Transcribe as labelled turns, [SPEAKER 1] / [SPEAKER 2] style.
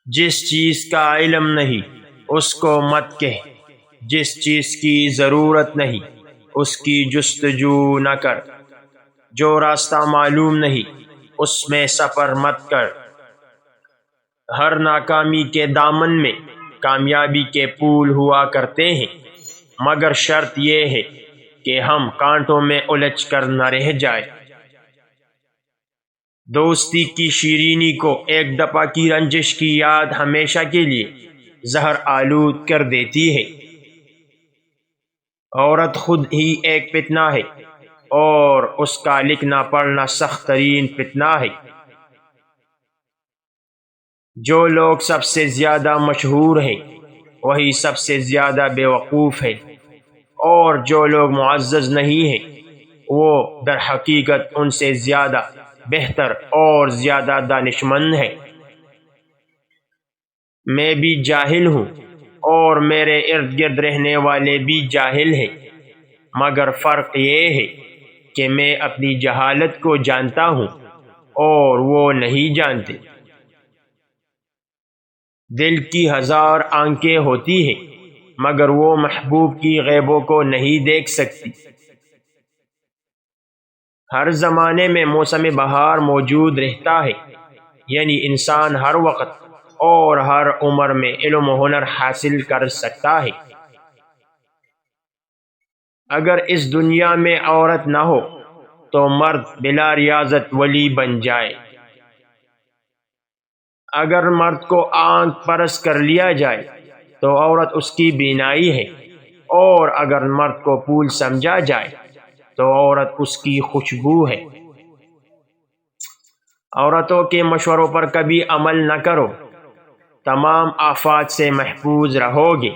[SPEAKER 1] جس چیز کا علم نہیں اس کو مت کہہ، جس چیز کی ضرورت نہیں اس کی جستجو نہ کر، جو راستہ معلوم نہیں اس میں سفر مت کر۔ ہر ناکامی کے دامن میں کامیابی کے پھول ہوا کرتے ہیں، مگر شرط یہ ہے کہ ہم کانٹوں میں الجھ کر نہ رہ جائیں۔ دوستی کی شیرینی کو ایک دفعہ کی رنجش کی یاد ہمیشہ کے لیے زہر آلود کر دیتی ہے۔ عورت خود ہی ایک فتنہ ہے اور اس کا لکھنا پڑھنا سخت ترین فتنہ ہے۔ جو لوگ سب سے زیادہ مشہور ہیں وہی سب سے زیادہ بے وقوف ہے، اور جو لوگ معزز نہیں ہیں وہ در حقیقت ان سے زیادہ بہتر اور زیادہ دانشمند ہے۔ میں بھی جاہل ہوں اور میرے ارد گرد رہنے والے بھی جاہل ہیں، مگر فرق یہ ہے کہ میں اپنی جہالت کو جانتا ہوں اور وہ نہیں جانتے۔ دل کی ہزار آنکھیں ہوتی ہیں مگر وہ محبوب کی غیبوں کو نہیں دیکھ سکتی۔ ہر زمانے میں موسم بہار موجود رہتا ہے، یعنی انسان ہر وقت اور ہر عمر میں علم و ہنر حاصل کر سکتا ہے۔ اگر اس دنیا میں عورت نہ ہو تو مرد بلا ریاضت ولی بن جائے۔ اگر مرد کو آنکھ پرست کر لیا جائے تو عورت اس کی بینائی ہے، اور اگر مرد کو پھول سمجھا جائے تو عورت اس کی خوشبو ہے۔ عورتوں کے مشوروں پر کبھی عمل نہ کرو، تمام آفات سے محفوظ رہو گے۔